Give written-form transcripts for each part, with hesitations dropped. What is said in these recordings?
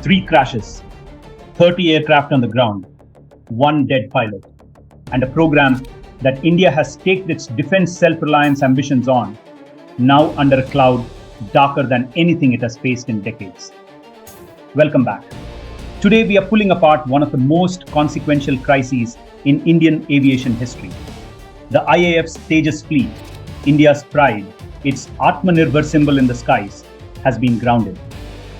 Three crashes, 30 aircraft on the ground, one dead pilot, and a program that India has staked its defense self-reliance ambitions on, now under a cloud darker than anything it has faced in decades. Welcome back. Today we are pulling apart one of the most consequential crises in Indian aviation history. The IAF's Tejas fleet, India's pride, its Atmanirbhar symbol in the skies, has been grounded.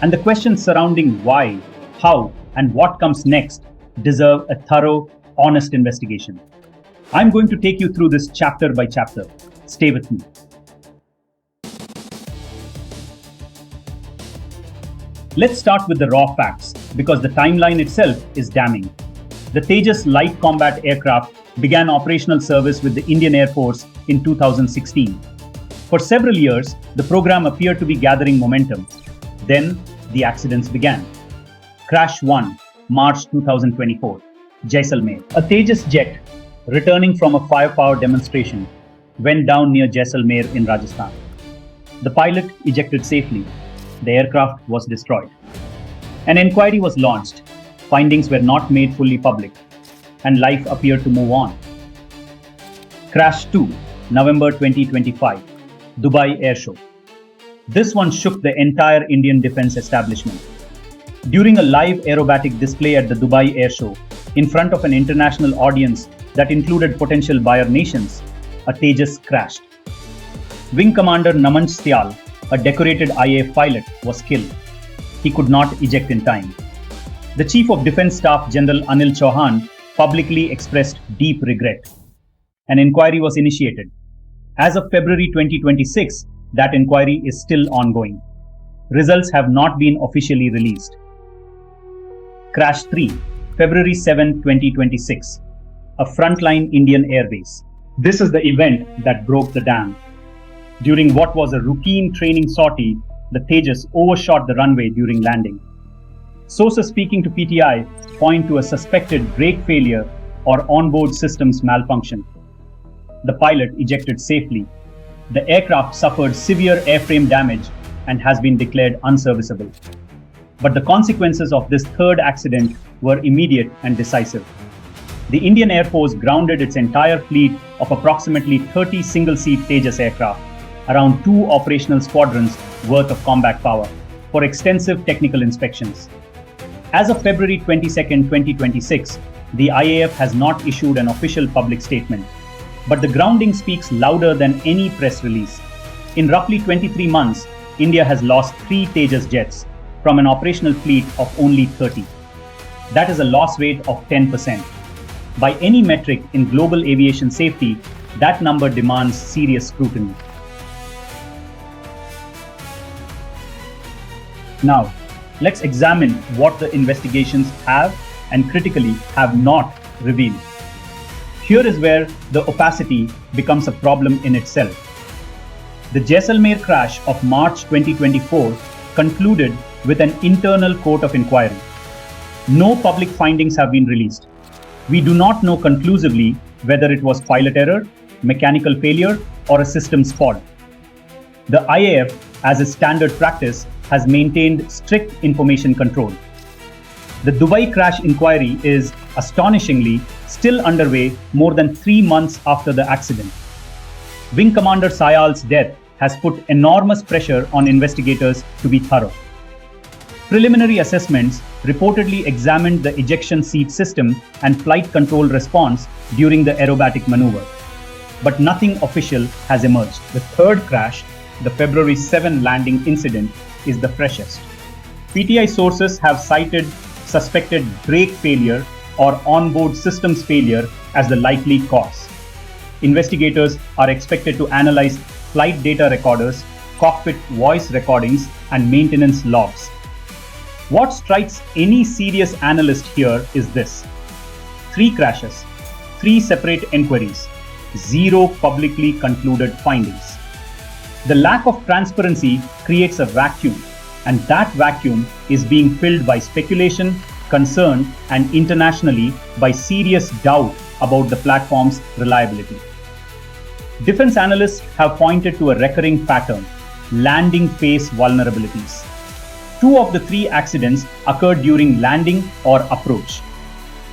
And the questions surrounding why, how, and what comes next deserve a thorough, honest investigation. I'm going to take you through this chapter by chapter. Stay with me. Let's start with the raw facts, because the timeline itself is damning. The Tejas light combat aircraft began operational service with the Indian Air Force in 2016. For several years, the program appeared to be gathering momentum. Then, the accidents began. Crash 1, March 2024, Jaisalmer. A Tejas jet, returning from a firepower demonstration, went down near Jaisalmer in Rajasthan. The pilot ejected safely. The aircraft was destroyed. An inquiry was launched. Findings were not made fully public, and life appeared to move on. Crash 2, November 2025, Dubai Air Show. This one shook the entire Indian defense establishment. During a live aerobatic display at the Dubai Air Show, in front of an international audience that included potential buyer nations, a Tejas crashed. Wing Commander Naman Stial, a decorated IAF pilot, was killed. He could not eject in time. The Chief of Defence Staff General Anil Chauhan publicly expressed deep regret. An inquiry was initiated. As of February 2026, that inquiry is still ongoing. Results have not been officially released. Crash 3, February 7, 2026, a frontline Indian airbase. This is the event that broke the dam. During what was a routine training sortie, the Tejas overshot the runway during landing. Sources speaking to PTI point to a suspected brake failure or onboard systems malfunction. The pilot ejected safely. The aircraft suffered severe airframe damage and has been declared unserviceable. But the consequences of this third accident were immediate and decisive. The Indian Air Force grounded its entire fleet of approximately 30 single-seat Tejas aircraft, around 2 operational squadrons worth of combat power, for extensive technical inspections. As of February 22, 2026, the IAF has not issued an official public statement, but the grounding speaks louder than any press release. In roughly 23 months, India has lost 3 Tejas jets from an operational fleet of only 30. That is a loss rate of 10%. By any metric in global aviation safety, that number demands serious scrutiny. Now, let's examine what the investigations have and critically have not revealed. Here is where the opacity becomes a problem in itself. The Jaisalmer crash of March 2024 concluded with an internal court of inquiry. No public findings have been released. We do not know conclusively whether it was pilot error, mechanical failure, or a systems fault. The IAF, as a standard practice, has maintained strict information control. The Dubai crash inquiry is, astonishingly, still underway more than 3 months after the accident. Wing Commander Sayal's death has put enormous pressure on investigators to be thorough. Preliminary assessments reportedly examined the ejection seat system and flight control response during the aerobatic maneuver, but nothing official has emerged. The third crash, the February 7 landing incident, is the freshest. PTI sources have cited suspected brake failure or onboard systems failure as the likely cause. Investigators are expected to analyze flight data recorders, cockpit voice recordings, and maintenance logs. What strikes any serious analyst here is this: 3 crashes, 3 separate inquiries, 0 publicly concluded findings. The lack of transparency creates a vacuum, and that vacuum is being filled by speculation, concern, and internationally by serious doubt about the platform's reliability. Defense analysts have pointed to a recurring pattern: landing phase vulnerabilities. Two of the three accidents occurred during landing or approach.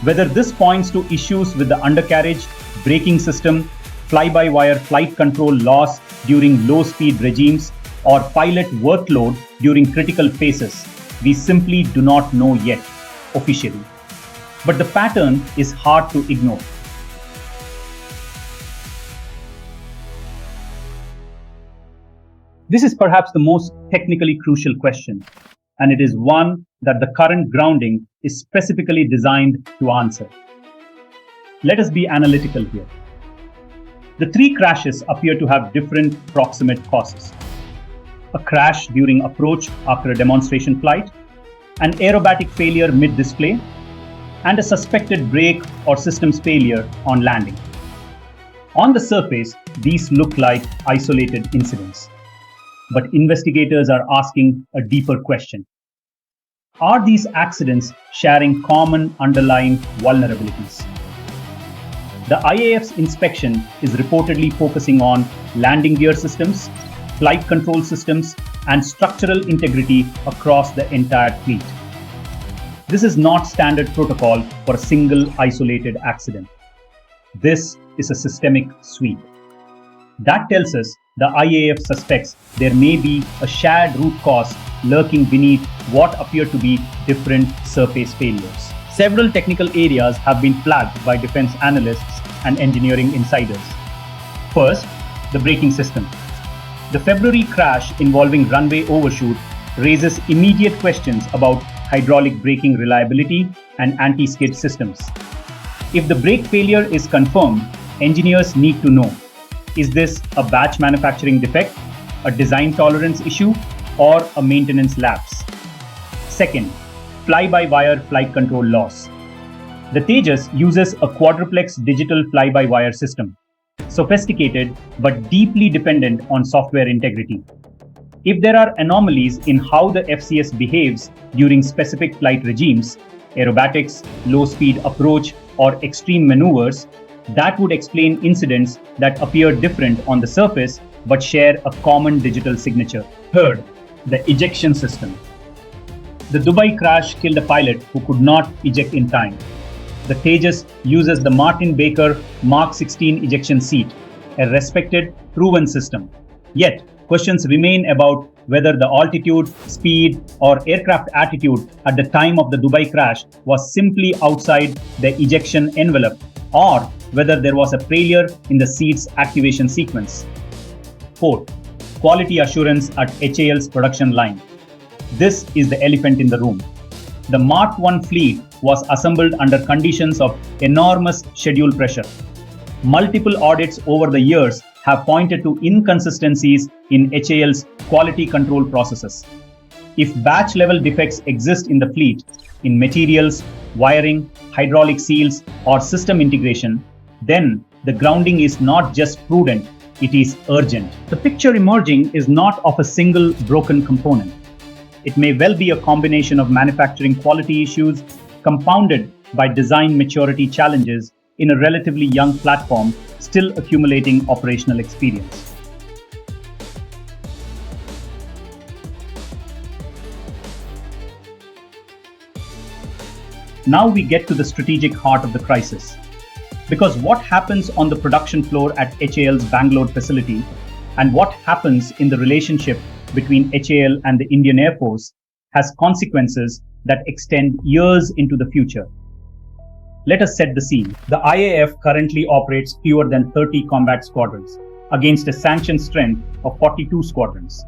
Whether this points to issues with the undercarriage, braking system, fly-by-wire flight control loss during low-speed regimes, or pilot workload during critical phases, we simply do not know yet, officially. But the pattern is hard to ignore. This is perhaps the most technically crucial question, and it is one that the current grounding is specifically designed to answer. Let us be analytical here. The three crashes appear to have different proximate causes. A crash during approach after a demonstration flight, an aerobatic failure mid-display, and a suspected brake or systems failure on landing. On the surface, these look like isolated incidents. But investigators are asking a deeper question. Are these accidents sharing common underlying vulnerabilities? The IAF's inspection is reportedly focusing on landing gear systems, flight control systems, and structural integrity across the entire fleet. This is not standard protocol for a single isolated accident. This is a systemic sweep. That tells us the IAF suspects there may be a shared root cause lurking beneath what appear to be different surface failures. Several technical areas have been flagged by defense analysts and engineering insiders. First, the braking system. The February crash involving runway overshoot raises immediate questions about hydraulic braking reliability and anti-skid systems. If the brake failure is confirmed, engineers need to know: is this a batch manufacturing defect, a design tolerance issue, or a maintenance lapse? Second, fly-by-wire flight control loss. The Tejas uses a quadruplex digital fly-by-wire system, sophisticated but deeply dependent on software integrity. If there are anomalies in how the FCS behaves during specific flight regimes, aerobatics, low-speed approach, or extreme maneuvers, that would explain incidents that appear different on the surface but share a common digital signature. Third, the ejection system. The Dubai crash killed a pilot who could not eject in time. The Tejas uses the Martin Baker Mark 16 ejection seat, a respected, proven system. Yet, questions remain about whether the altitude, speed, or aircraft attitude at the time of the Dubai crash was simply outside the ejection envelope, or whether there was a failure in the seat's activation sequence. Fourth, quality assurance at HAL's production line. This is the elephant in the room. The Mark 1 fleet was assembled under conditions of enormous schedule pressure. Multiple audits over the years have pointed to inconsistencies in HAL's quality control processes. If batch-level defects exist in the fleet, in materials, wiring, hydraulic seals, or system integration, then the grounding is not just prudent, it is urgent. The picture emerging is not of a single broken component. It may well be a combination of manufacturing quality issues compounded by design maturity challenges in a relatively young platform still accumulating operational experience. Now we get to the strategic heart of the crisis. Because what happens on the production floor at HAL's Bangalore facility and what happens in the relationship between HAL and the Indian Air Force has consequences that extend years into the future. Let us set the scene. The IAF currently operates fewer than 30 combat squadrons against a sanctioned strength of 42 squadrons.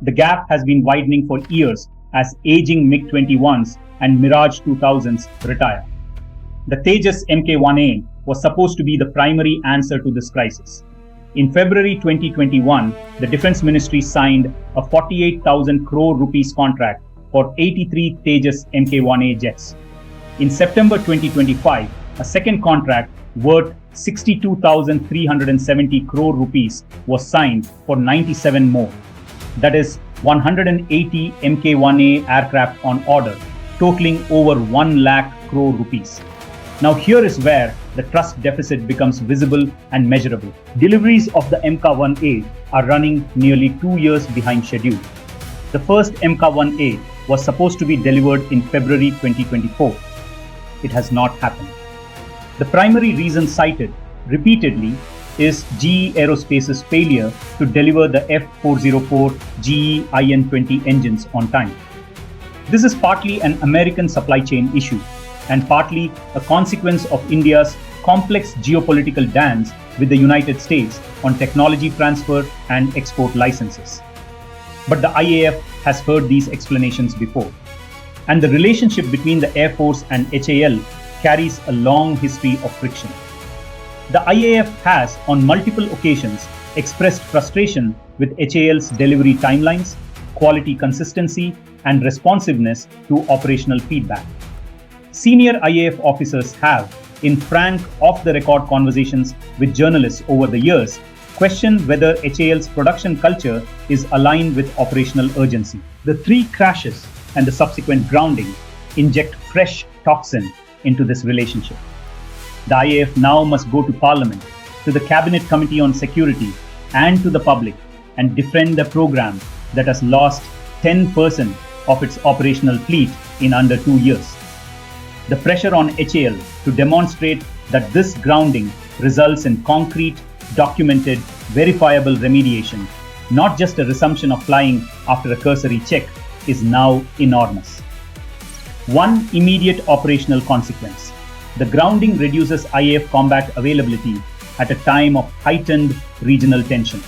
The gap has been widening for years as aging MiG-21s and Mirage 2000s retire. The Tejas Mk1A was supposed to be the primary answer to this crisis. In February 2021, the Defense Ministry signed a 48,000 crore rupees contract for 83 Tejas Mk1A jets. In September 2025, a second contract worth 62,370 crore rupees was signed for 97 more. That is 180 Mk1A aircraft on order, totaling over 1 lakh crore rupees. Now here is where the trust deficit becomes visible and measurable. Deliveries of the Mk1A are running nearly 2 years behind schedule. The first Mk1A, was supposed to be delivered in February 2024. It has not happened. The primary reason cited repeatedly is GE Aerospace's failure to deliver the F404 GE IN-20 engines on time. This is partly an American supply chain issue and partly a consequence of India's complex geopolitical dance with the United States on technology transfer and export licenses. But the IAF has heard these explanations before, and the relationship between the Air Force and HAL carries a long history of friction. The IAF has, on multiple occasions, expressed frustration with HAL's delivery timelines, quality consistency, and responsiveness to operational feedback. Senior IAF officers have, in frank, off-the-record conversations with journalists over the years, questioned whether HAL's production culture is aligned with operational urgency. The three crashes and the subsequent grounding inject fresh toxin into this relationship. The IAF now must go to Parliament, to the Cabinet Committee on Security, and to the public and defend the program that has lost 10% of its operational fleet in under 2 years. The pressure on HAL to demonstrate that this grounding results in concrete, documented, verifiable remediation, not just a resumption of flying after a cursory check, is now enormous. One immediate operational consequence: the grounding reduces IAF combat availability at a time of heightened regional tension.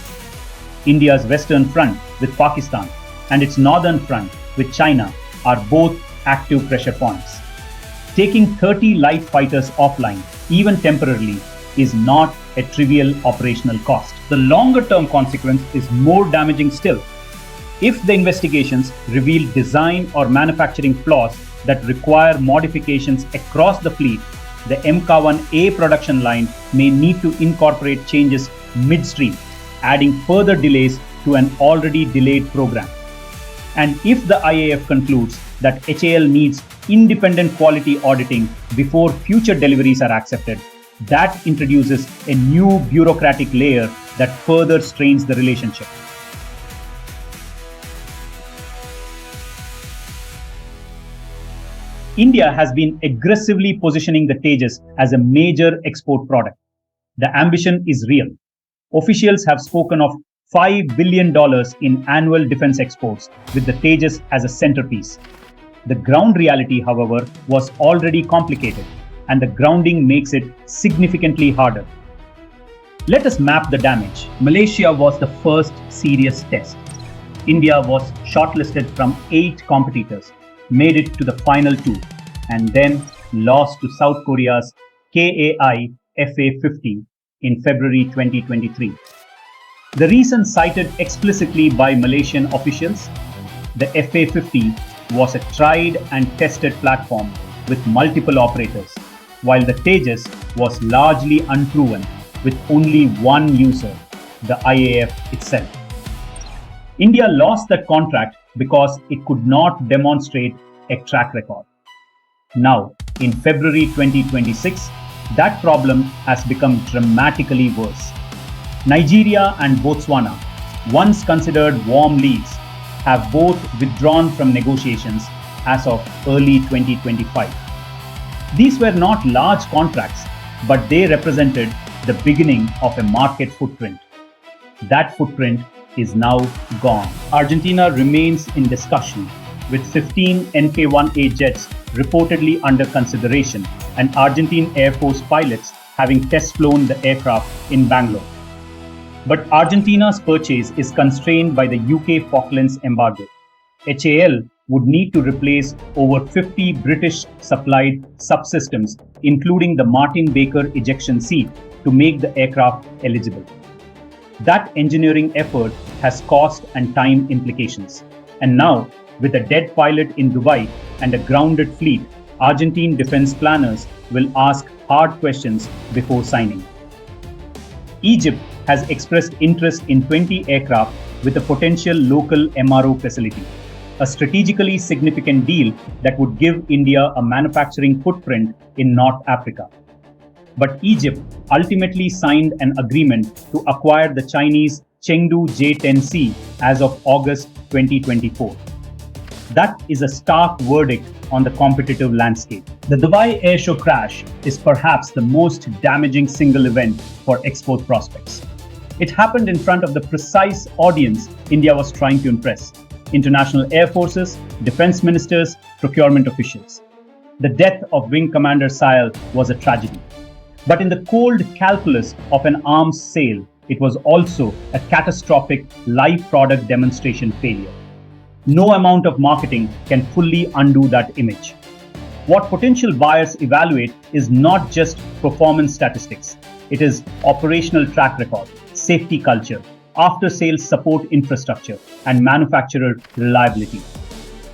India's western front with Pakistan and its northern front with China are both active pressure points. Taking 30 light fighters offline, even temporarily, is not a trivial operational cost. The longer-term consequence is more damaging still. If the investigations reveal design or manufacturing flaws that require modifications across the fleet, the Mk1A production line may need to incorporate changes midstream, adding further delays to an already delayed program. And if the IAF concludes that HAL needs independent quality auditing before future deliveries are accepted, that introduces a new bureaucratic layer that further strains the relationship. India has been aggressively positioning the Tejas as a major export product. The ambition is real. Officials have spoken of $5 billion in annual defense exports, with the Tejas as a centerpiece. The ground reality, however, was already complicated, and the grounding makes it significantly harder. Let us map the damage. Malaysia was the first serious test. India was shortlisted from 8 competitors, made it to the final 2, and then lost to South Korea's KAI FA-50 in February 2023. The reason cited explicitly by Malaysian officials: the FA-50 was a tried and tested platform with multiple operators, while the Tejas was largely unproven with only one user, the IAF itself. India lost that contract because it could not demonstrate a track record. Now, in February 2026, that problem has become dramatically worse. Nigeria and Botswana, once considered warm leads, have both withdrawn from negotiations as of early 2025. These were not large contracts, but they represented the beginning of a market footprint. That footprint is now gone. Argentina remains in discussion, with 15 Mk1A jets reportedly under consideration and Argentine Air Force pilots having test flown the aircraft in Bangalore. But Argentina's purchase is constrained by the UK Falklands embargo. HAL would need to replace over 50 British-supplied subsystems, including the Martin Baker ejection seat, to make the aircraft eligible. That engineering effort has cost and time implications. And now, with a dead pilot in Dubai and a grounded fleet, Argentine defense planners will ask hard questions before signing. Egypt has expressed interest in 20 aircraft with a potential local MRO facility, a strategically significant deal that would give India a manufacturing footprint in North Africa. But Egypt ultimately signed an agreement to acquire the Chinese Chengdu J-10C as of August 2024. That is a stark verdict on the competitive landscape. The Dubai Air Show crash is perhaps the most damaging single event for export prospects. It happened in front of the precise audience India was trying to impress: international air forces, defense ministers, procurement officials. The death of Wing Commander Sayal was a tragedy. But in the cold calculus of an arms sale, it was also a catastrophic live product demonstration failure. No amount of marketing can fully undo that image. What potential buyers evaluate is not just performance statistics. It is operational track record, safety culture, after-sales support infrastructure, and manufacturer reliability.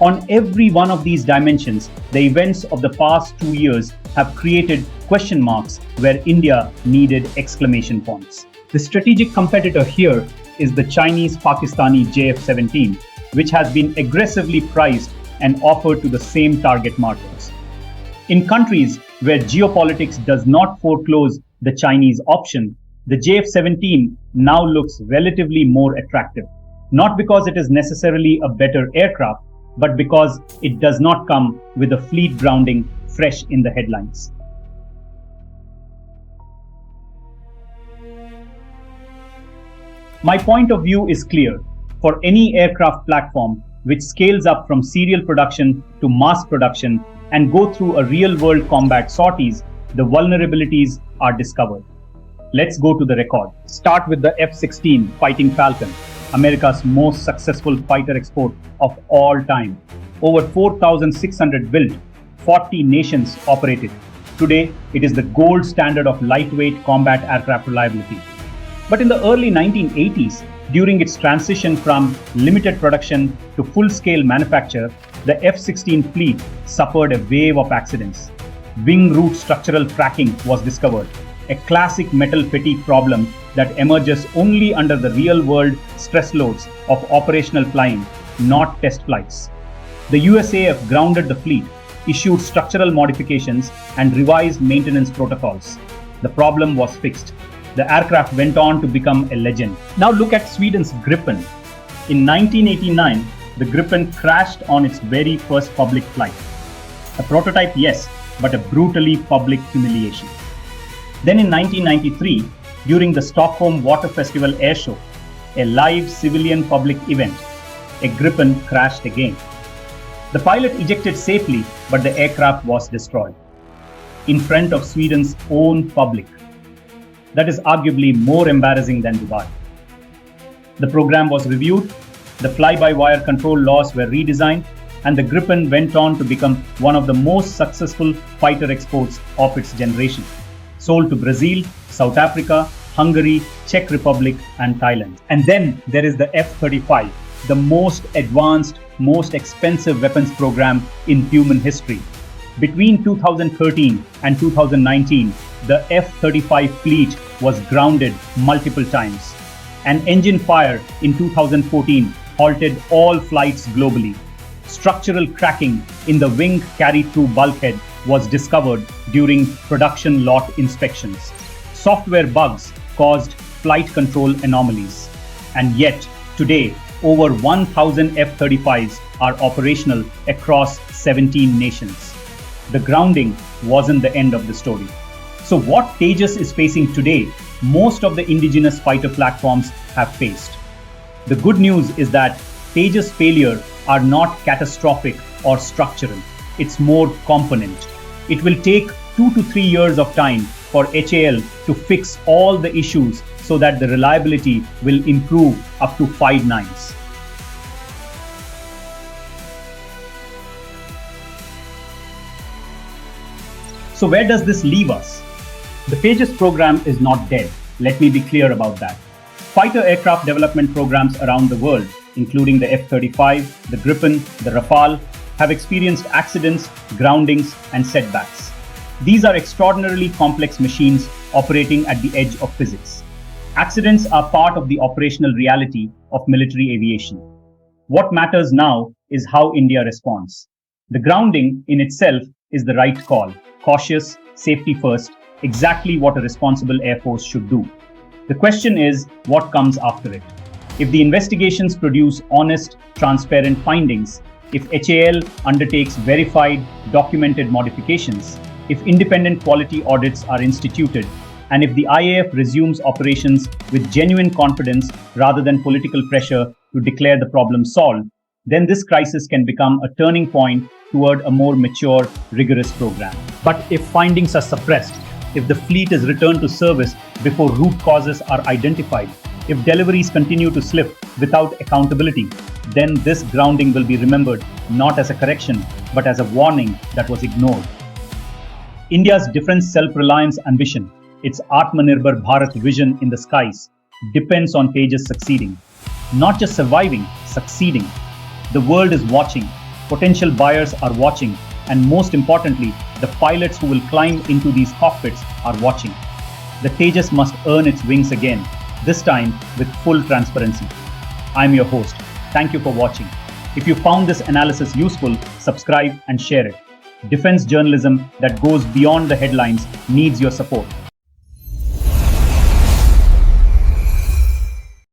On every one of these dimensions, the events of the past 2 years have created question marks where India needed exclamation points. The strategic competitor here is the Chinese-Pakistani JF-17, which has been aggressively priced and offered to the same target markets. In countries where geopolitics does not foreclose the Chinese option, the JF-17 now looks relatively more attractive, not because it is necessarily a better aircraft, but because it does not come with a fleet grounding fresh in the headlines. My point of view is clear. For any aircraft platform which scales up from serial production to mass production and go through a real-world combat sorties, the vulnerabilities are discovered. Let's go to the record. Start with the F-16 Fighting Falcon, America's most successful fighter export of all time. Over 4,600 built, 40 nations operated. Today, it is the gold standard of lightweight combat aircraft reliability. But in the early 1980s, during its transition from limited production to full-scale manufacture, the F-16 fleet suffered a wave of accidents. Wing root structural cracking was discovered, a classic metal fatigue problem that emerges only under the real-world stress loads of operational flying, not test flights. The USAF grounded the fleet, issued structural modifications, and revised maintenance protocols. The problem was fixed. The aircraft went on to become a legend. Now look at Sweden's Gripen. In 1989, the Gripen crashed on its very first public flight. A prototype, yes, but a brutally public humiliation. Then in 1993, during the Stockholm Water Festival Air Show, a live civilian public event, a Gripen crashed again. The pilot ejected safely, but the aircraft was destroyed in front of Sweden's own public. That is arguably more embarrassing than Dubai. The program was reviewed, the fly-by-wire control laws were redesigned, and the Gripen went on to become one of the most successful fighter exports of its generation. Sold to Brazil, South Africa, Hungary, Czech Republic, and Thailand. And then there is the F-35, the most advanced, most expensive weapons program in human history. Between 2013 and 2019, the F-35 fleet was grounded multiple times. An engine fire in 2014 halted all flights globally. Structural cracking in the wing carry-through bulkhead was discovered during production lot inspections. Software bugs caused flight control anomalies. And yet, today, over 1,000 F-35s are operational across 17 nations. The grounding wasn't the end of the story. So what Tejas is facing today, most of the indigenous fighter platforms have faced. The good news is that Tejas' failure are not catastrophic or structural. It's more component. It will take 2 to 3 years of time for HAL to fix all the issues so that the reliability will improve up to 5 nines. So where does this leave us? The Tejas program is not dead. Let me be clear about that. Fighter aircraft development programs around the world, including the F-35, the Gripen, the Rafale, have experienced accidents, groundings, and setbacks. These are extraordinarily complex machines operating at the edge of physics. Accidents are part of the operational reality of military aviation. What matters now is how India responds. The grounding in itself is the right call. Cautious, safety first, exactly what a responsible Air Force should do. The question is, what comes after it? If the investigations produce honest, transparent findings, if HAL undertakes verified, documented modifications, if independent quality audits are instituted, and if the IAF resumes operations with genuine confidence rather than political pressure to declare the problem solved, then this crisis can become a turning point toward a more mature, rigorous program. But if findings are suppressed, if the fleet is returned to service before root causes are identified, if deliveries continue to slip without accountability, then this grounding will be remembered not as a correction, but as a warning that was ignored. India's defense self-reliance ambition, its Atmanirbhar Bharat vision in the skies, depends on Tejas succeeding. Not just surviving, succeeding. The world is watching, potential buyers are watching, and most importantly, the pilots who will climb into these cockpits are watching. The Tejas must earn its wings again, this time with full transparency. I'm your host. Thank you for watching. If you found this analysis useful, subscribe and share it. Defense journalism that goes beyond the headlines needs your support.